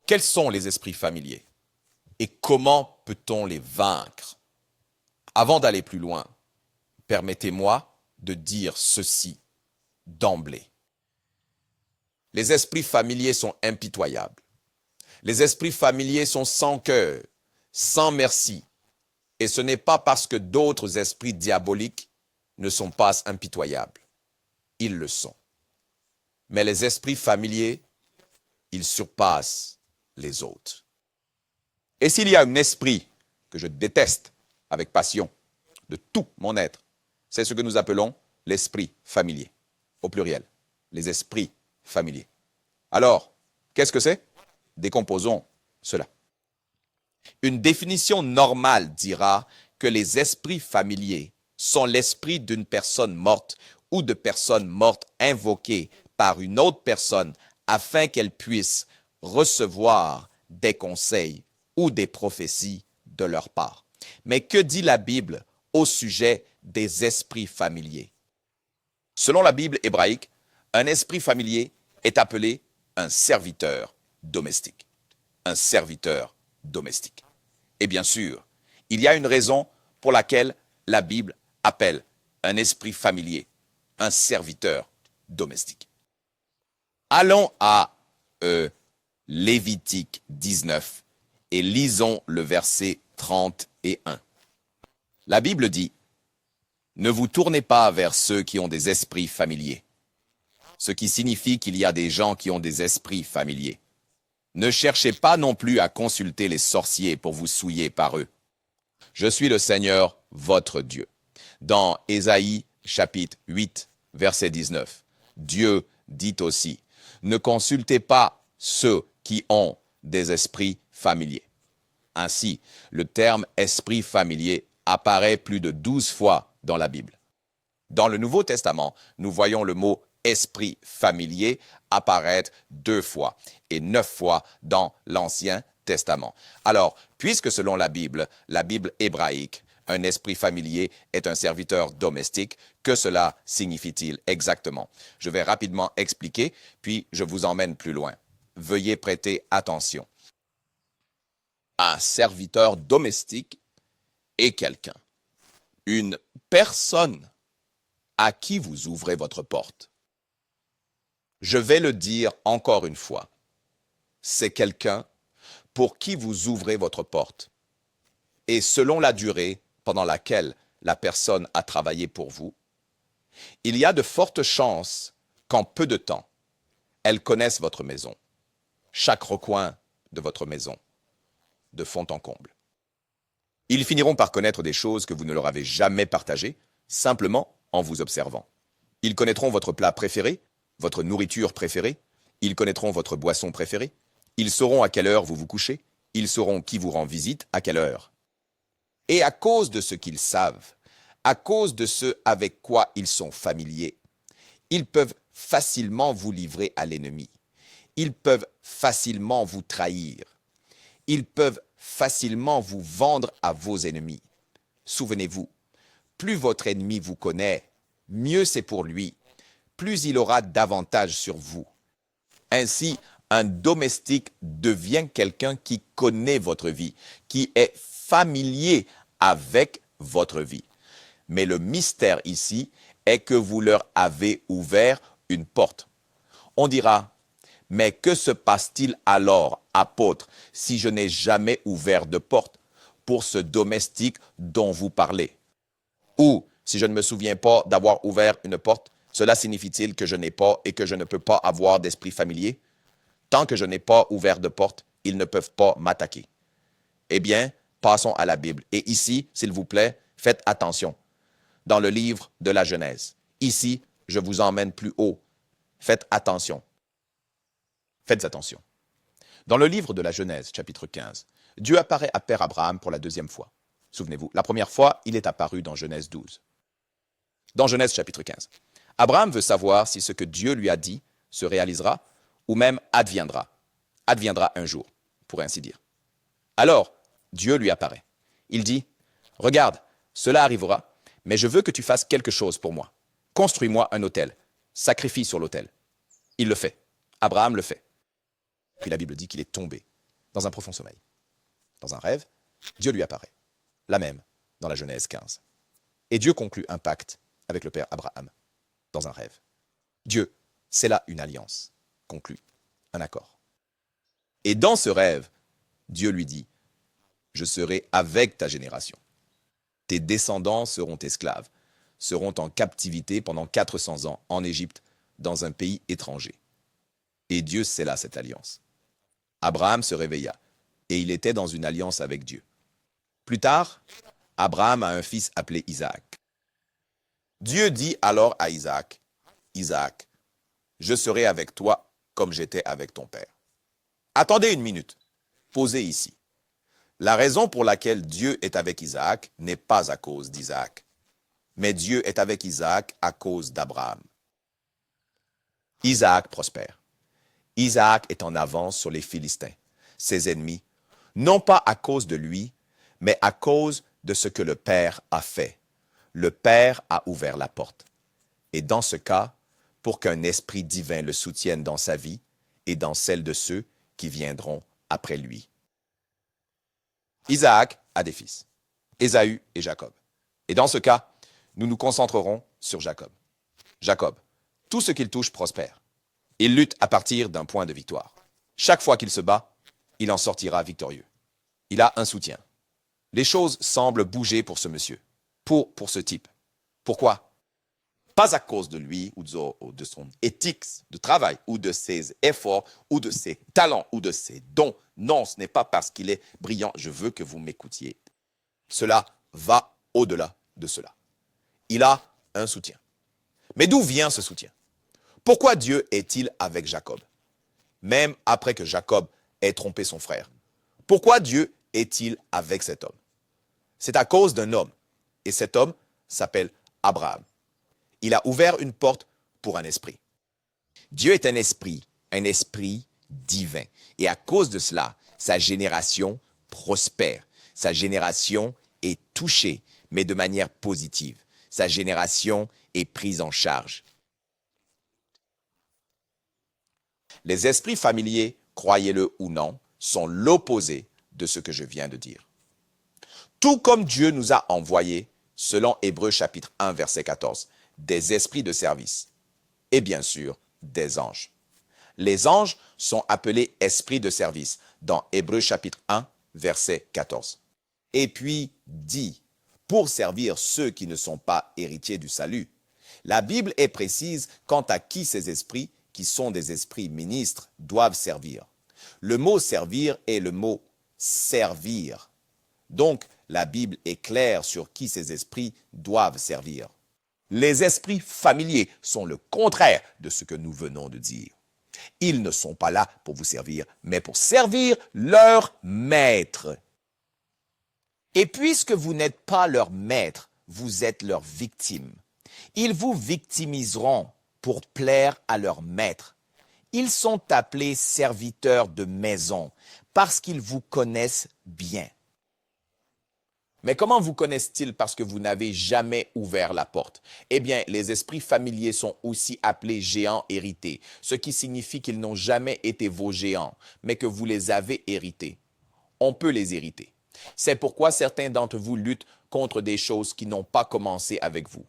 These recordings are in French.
Quels sont les esprits familiers et comment peut-on les vaincre? Avant d'aller plus loin, permettez-moi de dire ceci d'emblée. Les esprits familiers sont impitoyables. Les esprits familiers sont sans cœur, sans merci. Et ce n'est pas parce que d'autres esprits diaboliques ne sont pas impitoyables. Ils le sont. Mais les esprits familiers, ils surpassent les autres. Et s'il y a un esprit que je déteste avec passion de tout mon être, c'est ce que nous appelons l'esprit familier, au pluriel, les esprits familiers. Alors, qu'est-ce que c'est? Décomposons cela. Une définition normale dira que les esprits familiers sont l'esprit d'une personne morte ou de personnes mortes invoquées par une autre personne afin qu'elle puisse recevoir des conseils ou des prophéties de leur part. Mais que dit la Bible au sujet des esprits familiers? Selon la Bible hébraïque, un esprit familier est appelé un serviteur domestique. Un serviteur domestique. Et bien sûr, il y a une raison pour laquelle la Bible appelle un esprit familier un serviteur domestique. Allons à Lévitique 19 et lisons le verset 31. La Bible dit « Ne vous tournez pas vers ceux qui ont des esprits familiers », ce qui signifie qu'il y a des gens qui ont des esprits familiers. Ne cherchez pas non plus à consulter les sorciers pour vous souiller par eux. Je suis le Seigneur, votre Dieu. Dans Ésaïe, chapitre 8, verset 19, Dieu dit aussi, ne consultez pas ceux qui ont des esprits familiers. Ainsi, le terme esprit familier apparaît plus de 12 fois dans la Bible. Dans le Nouveau Testament, nous voyons le mot esprit familier apparaître 2 fois et 9 fois dans l'Ancien Testament. Alors, puisque selon la Bible hébraïque, un esprit familier est un serviteur domestique, que cela signifie-t-il exactement? Je vais rapidement expliquer, puis je vous emmène plus loin. Veuillez prêter attention. Un serviteur domestique est quelqu'un, une personne à qui vous ouvrez votre porte. Je vais le dire encore une fois. C'est quelqu'un pour qui vous ouvrez votre porte. Et selon la durée pendant laquelle la personne a travaillé pour vous, il y a de fortes chances qu'en peu de temps, elle connaisse votre maison, chaque recoin de votre maison, de fond en comble. Ils finiront par connaître des choses que vous ne leur avez jamais partagées, simplement en vous observant. Ils connaîtront votre plat préféré, votre nourriture préférée, ils connaîtront votre boisson préférée, ils sauront à quelle heure vous vous couchez, ils sauront qui vous rend visite, à quelle heure. Et à cause de ce qu'ils savent, à cause de ce avec quoi ils sont familiers, ils peuvent facilement vous livrer à l'ennemi. Ils peuvent facilement vous trahir. Ils peuvent facilement vous vendre à vos ennemis. Souvenez-vous, plus votre ennemi vous connaît, mieux c'est pour lui, plus il aura d'avantages sur vous. Ainsi, un domestique devient quelqu'un qui connaît votre vie, qui est familier avec votre vie. Mais le mystère ici est que vous leur avez ouvert une porte. On dira, mais que se passe-t-il alors, apôtre, si je n'ai jamais ouvert de porte pour ce domestique dont vous parlez? Ou, si je ne me souviens pas d'avoir ouvert une porte, cela signifie-t-il que je n'ai pas et que je ne peux pas avoir d'esprit familier? Tant que je n'ai pas ouvert de porte, ils ne peuvent pas m'attaquer. Eh bien, passons à la Bible. Et ici, s'il vous plaît, faites attention. Dans le livre de la Genèse. Ici, je vous emmène plus haut. Faites attention. Faites attention. Dans le livre de la Genèse, chapitre 15, Dieu apparaît à Père Abraham pour la 2e fois. Souvenez-vous, la première fois, il est apparu dans Genèse 12. Dans Genèse, chapitre 15. Abraham veut savoir si ce que Dieu lui a dit se réalisera ou même adviendra. Adviendra un jour, pour ainsi dire. Alors, Dieu lui apparaît. Il dit, « Regarde, cela arrivera, mais je veux que tu fasses quelque chose pour moi. Construis-moi un autel. Sacrifie sur l'autel. » Il le fait. Abraham le fait. Puis la Bible dit qu'il est tombé dans un profond sommeil. Dans un rêve, Dieu lui apparaît, la même dans la Genèse 15. Et Dieu conclut un pacte avec le père Abraham, dans un rêve. Dieu, c'est là une alliance, conclut, un accord. Et dans ce rêve, Dieu lui dit, je serai avec ta génération. Tes descendants seront esclaves, seront en captivité pendant 400 ans en Égypte, dans un pays étranger. Et Dieu scella cette alliance. Abraham se réveilla, et il était dans une alliance avec Dieu. Plus tard, Abraham a un fils appelé Isaac. Dieu dit alors à Isaac, Isaac, je serai avec toi comme j'étais avec ton père. Attendez une minute, posez ici. La raison pour laquelle Dieu est avec Isaac n'est pas à cause d'Isaac, mais Dieu est avec Isaac à cause d'Abraham. Isaac prospère. Isaac est en avance sur les Philistins, ses ennemis, non pas à cause de lui, mais à cause de ce que le Père a fait. Le Père a ouvert la porte. Et dans ce cas, pour qu'un esprit divin le soutienne dans sa vie et dans celle de ceux qui viendront après lui. Isaac a des fils, Ésaü et Jacob. Et dans ce cas, nous nous concentrerons sur Jacob. Jacob, tout ce qu'il touche prospère. Il lutte à partir d'un point de victoire. Chaque fois qu'il se bat, il en sortira victorieux. Il a un soutien. Les choses semblent bouger pour ce monsieur, pour ce type. Pourquoi? Pas à cause de lui ou de son éthique de travail ou de ses efforts ou de ses talents ou de ses dons. Non, ce n'est pas parce qu'il est brillant. Je veux que vous m'écoutiez. Cela va au-delà de cela. Il a un soutien. Mais d'où vient ce soutien? Pourquoi Dieu est-il avec Jacob? Même après que Jacob ait trompé son frère. Pourquoi Dieu est-il avec cet homme? C'est à cause d'un homme. Et cet homme s'appelle Abraham. Il a ouvert une porte pour un esprit. Dieu est un esprit divin. Et à cause de cela, sa génération prospère. Sa génération est touchée, mais de manière positive. Sa génération est prise en charge. Les esprits familiers, croyez-le ou non, sont l'opposé de ce que je viens de dire. Tout comme Dieu nous a envoyés, selon Hébreux chapitre 1, verset 14, des esprits de service et bien sûr des anges. Les anges sont appelés esprits de service dans Hébreux chapitre 1, verset 14. Et puis dit, pour servir ceux qui ne sont pas héritiers du salut. La Bible est précise quant à qui ces esprits, qui sont des esprits ministres, doivent servir. Le mot servir est le mot servir. Donc, la Bible est claire sur qui ces esprits doivent servir. Les esprits familiers sont le contraire de ce que nous venons de dire. Ils ne sont pas là pour vous servir, mais pour servir leur maître. Et puisque vous n'êtes pas leur maître, vous êtes leur victime. Ils vous victimiseront pour plaire à leur maître. Ils sont appelés serviteurs de maison parce qu'ils vous connaissent bien. Mais comment vous connaissent-ils parce que vous n'avez jamais ouvert la porte? Eh bien, les esprits familiers sont aussi appelés géants hérités, ce qui signifie qu'ils n'ont jamais été vos géants, mais que vous les avez hérités. On peut les hériter. C'est pourquoi certains d'entre vous luttent contre des choses qui n'ont pas commencé avec vous.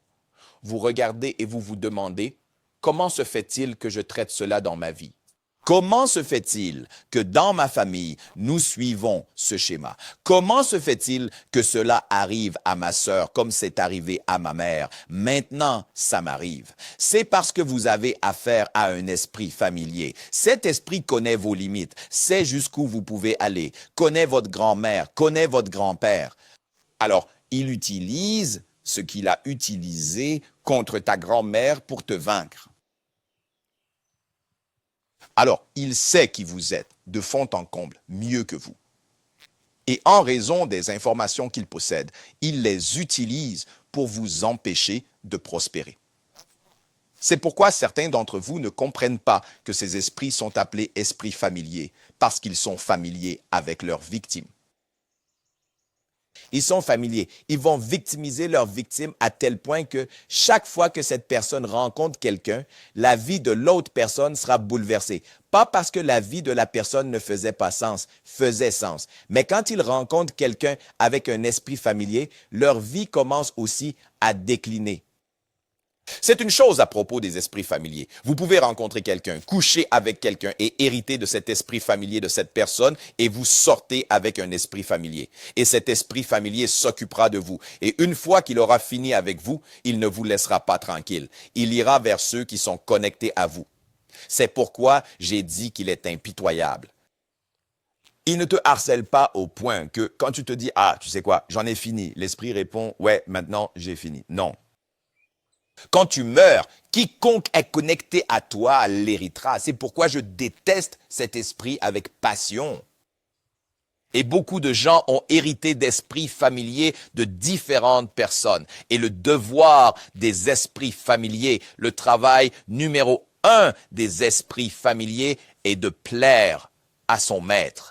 Vous regardez et vous vous demandez, comment se fait-il que je traite cela dans ma vie? Comment se fait-il que dans ma famille, nous suivons ce schéma? Comment se fait-il que cela arrive à ma sœur comme c'est arrivé à ma mère? Maintenant, ça m'arrive. C'est parce que vous avez affaire à un esprit familier. Cet esprit connaît vos limites, sait jusqu'où vous pouvez aller, connaît votre grand-mère, connaît votre grand-père. Alors, il utilise ce qu'il a utilisé contre ta grand-mère pour te vaincre. Alors, il sait qui vous êtes, de fond en comble, mieux que vous. Et en raison des informations qu'il possède, il les utilise pour vous empêcher de prospérer. C'est pourquoi certains d'entre vous ne comprennent pas que ces esprits sont appelés esprits familiers, parce qu'ils sont familiers avec leurs victimes. Ils sont familiers. Ils vont victimiser leur victime à tel point que chaque fois que cette personne rencontre quelqu'un, la vie de l'autre personne sera bouleversée. Pas parce que la vie de la personne ne faisait pas sens, faisait sens. Mais quand ils rencontrent quelqu'un avec un esprit familier, leur vie commence aussi à décliner. C'est une chose à propos des esprits familiers. Vous pouvez rencontrer quelqu'un, coucher avec quelqu'un et hériter de cet esprit familier de cette personne et vous sortez avec un esprit familier. Et cet esprit familier s'occupera de vous. Et une fois qu'il aura fini avec vous, il ne vous laissera pas tranquille. Il ira vers ceux qui sont connectés à vous. C'est pourquoi j'ai dit qu'il est impitoyable. Il ne te harcèle pas au point que quand tu te dis « Ah, tu sais quoi, j'en ai fini », l'esprit répond « Ouais, maintenant j'ai fini ». Non. Quand tu meurs, quiconque est connecté à toi l'héritera. C'est pourquoi je déteste cet esprit avec passion. Et beaucoup de gens ont hérité d'esprits familiers de différentes personnes. Et le devoir des esprits familiers, le travail numéro 1 des esprits familiers est de plaire à son maître.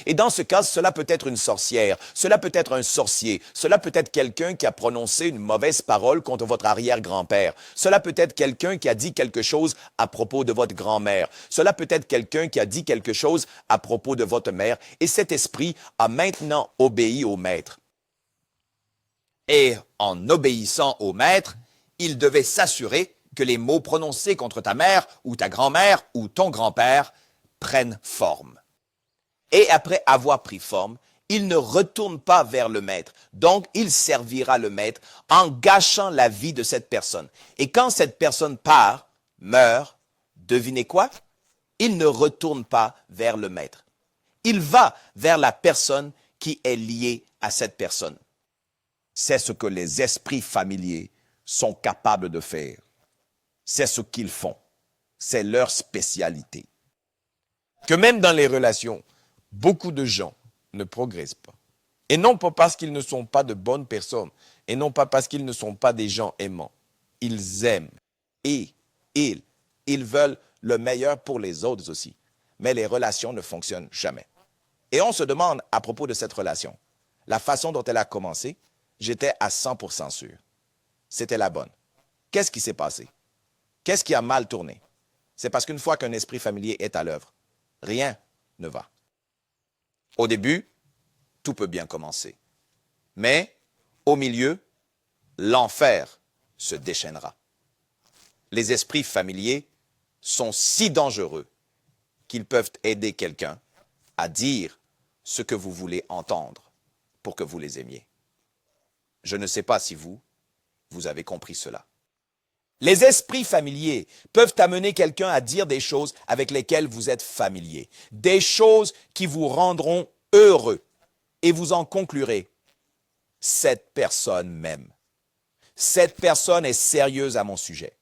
Et dans ce cas, cela peut être une sorcière, cela peut être un sorcier, cela peut être quelqu'un qui a prononcé une mauvaise parole contre votre arrière-grand-père, cela peut être quelqu'un qui a dit quelque chose à propos de votre grand-mère, cela peut être quelqu'un qui a dit quelque chose à propos de votre mère, et cet esprit a maintenant obéi au maître. Et en obéissant au maître, il devait s'assurer que les mots prononcés contre ta mère ou ta grand-mère ou ton grand-père prennent forme. Et après avoir pris forme, il ne retourne pas vers le maître. Donc, il servira le maître en gâchant la vie de cette personne. Et quand cette personne part, meurt, devinez quoi? Il ne retourne pas vers le maître. Il va vers la personne qui est liée à cette personne. C'est ce que les esprits familiers sont capables de faire. C'est ce qu'ils font. C'est leur spécialité. Que même dans les relations, beaucoup de gens ne progressent pas. Et non pas parce qu'ils ne sont pas de bonnes personnes, et non pas parce qu'ils ne sont pas des gens aimants. Ils aiment et ils veulent le meilleur pour les autres aussi. Mais les relations ne fonctionnent jamais. Et on se demande à propos de cette relation, la façon dont elle a commencé, j'étais à 100% sûr. C'était la bonne. Qu'est-ce qui s'est passé? Qu'est-ce qui a mal tourné? C'est parce qu'une fois qu'un esprit familier est à l'œuvre, rien ne va. Au début, tout peut bien commencer. Mais, au milieu, l'enfer se déchaînera. Les esprits familiers sont si dangereux qu'ils peuvent aider quelqu'un à dire ce que vous voulez entendre pour que vous les aimiez. Je ne sais pas si vous avez compris cela. Les esprits familiers peuvent amener quelqu'un à dire des choses avec lesquelles vous êtes familier, des choses qui vous rendront heureux. Et vous en conclurez, cette personne m'aime. Cette personne est sérieuse à mon sujet,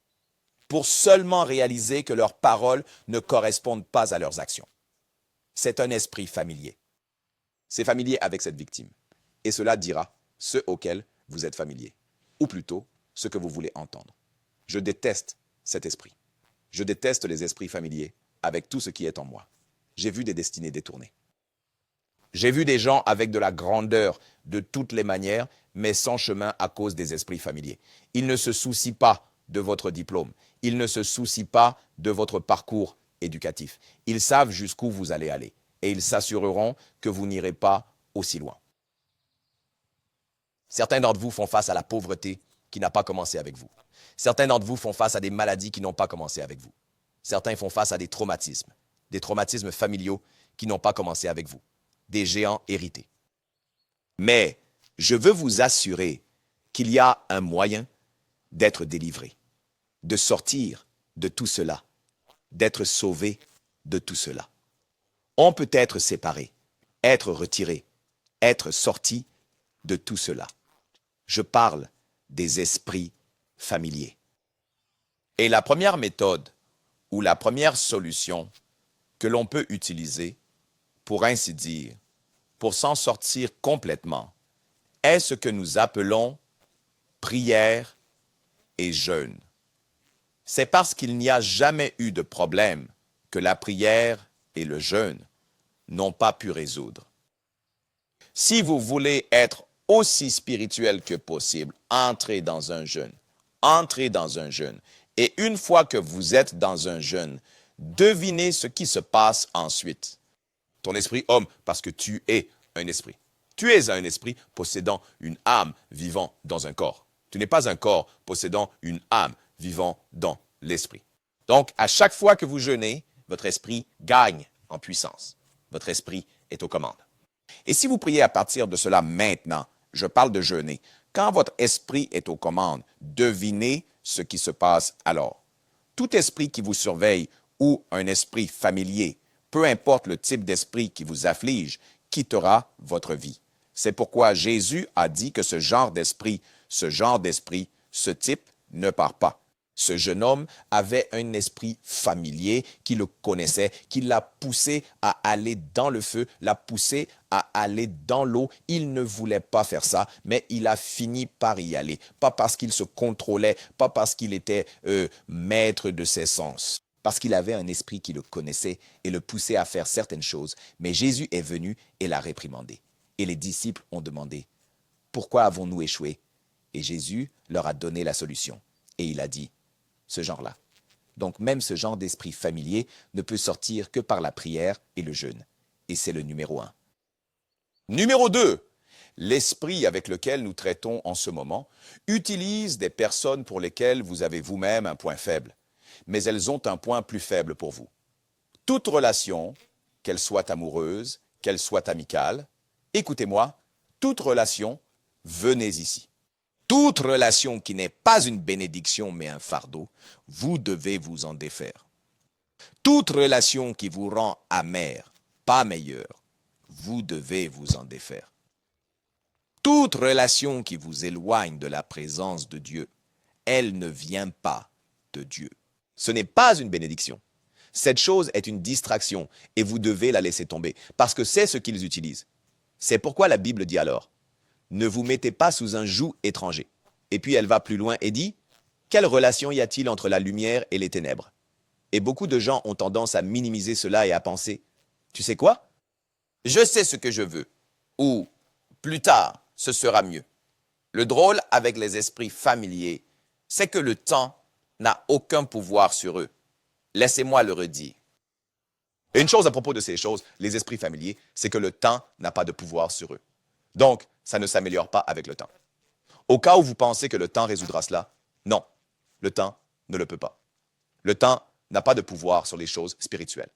pour seulement réaliser que leurs paroles ne correspondent pas à leurs actions. C'est un esprit familier. C'est familier avec cette victime. Et cela dira ce auquel vous êtes familier, ou plutôt ce que vous voulez entendre. Je déteste cet esprit. Je déteste les esprits familiers avec tout ce qui est en moi. J'ai vu des destinées détournées. J'ai vu des gens avec de la grandeur de toutes les manières, mais sans chemin à cause des esprits familiers. Ils ne se soucient pas de votre diplôme. Ils ne se soucient pas de votre parcours éducatif. Ils savent jusqu'où vous allez aller et ils s'assureront que vous n'irez pas aussi loin. Certains d'entre vous font face à la pauvreté qui n'a pas commencé avec vous. Certains d'entre vous font face à des maladies qui n'ont pas commencé avec vous. Certains font face à des traumatismes familiaux qui n'ont pas commencé avec vous, des géants hérités. Mais je veux vous assurer qu'il y a un moyen d'être délivré, de sortir de tout cela, d'être sauvé de tout cela. On peut être séparé, être retiré, être sorti de tout cela. Je parle des esprits familiers. Et la première méthode ou la première solution que l'on peut utiliser, pour ainsi dire, pour s'en sortir complètement, est ce que nous appelons prière et jeûne. C'est parce qu'il n'y a jamais eu de problème que la prière et le jeûne n'ont pas pu résoudre. Si vous voulez être aussi spirituel que possible, entrez dans un jeûne. Entrez dans un jeûne. Et une fois que vous êtes dans un jeûne, devinez ce qui se passe ensuite. Ton esprit homme, parce que tu es un esprit. Tu es un esprit possédant une âme vivant dans un corps. Tu n'es pas un corps possédant une âme vivant dans l'esprit. Donc, à chaque fois que vous jeûnez, votre esprit gagne en puissance. Votre esprit est aux commandes. Et si vous priez à partir de cela maintenant, je parle de jeûner, quand votre esprit est aux commandes, devinez ce qui se passe alors. Tout esprit qui vous surveille ou un esprit familier, peu importe le type d'esprit qui vous afflige, quittera votre vie. C'est pourquoi Jésus a dit que ce type ne part pas. Ce jeune homme avait un esprit familier qui le connaissait, qui l'a poussé à aller dans le feu, l'a poussé à aller dans l'eau. Il ne voulait pas faire ça, mais il a fini par y aller. Pas parce qu'il se contrôlait, pas parce qu'il était maître de ses sens, parce qu'il avait un esprit qui le connaissait et le poussait à faire certaines choses. Mais Jésus est venu et l'a réprimandé. Et les disciples ont demandé, « Pourquoi avons-nous échoué ?» Et Jésus leur a donné la solution. Et il a dit, ce genre-là. Donc même ce genre d'esprit familier ne peut sortir que par la prière et le jeûne. Et c'est le numéro 1. Numéro 2, l'esprit avec lequel nous traitons en ce moment utilise des personnes pour lesquelles vous avez vous-même un point faible. Mais elles ont un point plus faible pour vous. Toute relation, qu'elle soit amoureuse, qu'elle soit amicale, écoutez-moi, toute relation, venez ici. Toute relation qui n'est pas une bénédiction mais un fardeau, vous devez vous en défaire. Toute relation qui vous rend amer, pas meilleur, vous devez vous en défaire. Toute relation qui vous éloigne de la présence de Dieu, elle ne vient pas de Dieu. Ce n'est pas une bénédiction. Cette chose est une distraction et vous devez la laisser tomber parce que c'est ce qu'ils utilisent. C'est pourquoi la Bible dit alors, ne vous mettez pas sous un joug étranger. Et puis elle va plus loin et dit, quelle relation y a-t-il entre la lumière et les ténèbres? Et beaucoup de gens ont tendance à minimiser cela et à penser, tu sais quoi? Je sais ce que je veux. Ou, plus tard, ce sera mieux. Le drôle avec les esprits familiers, c'est que le temps n'a aucun pouvoir sur eux. Laissez-moi le redire. Et une chose à propos de ces choses, les esprits familiers, c'est que le temps n'a pas de pouvoir sur eux. Donc, ça ne s'améliore pas avec le temps. Au cas où vous pensez que le temps résoudra cela, non, le temps ne le peut pas. Le temps n'a pas de pouvoir sur les choses spirituelles.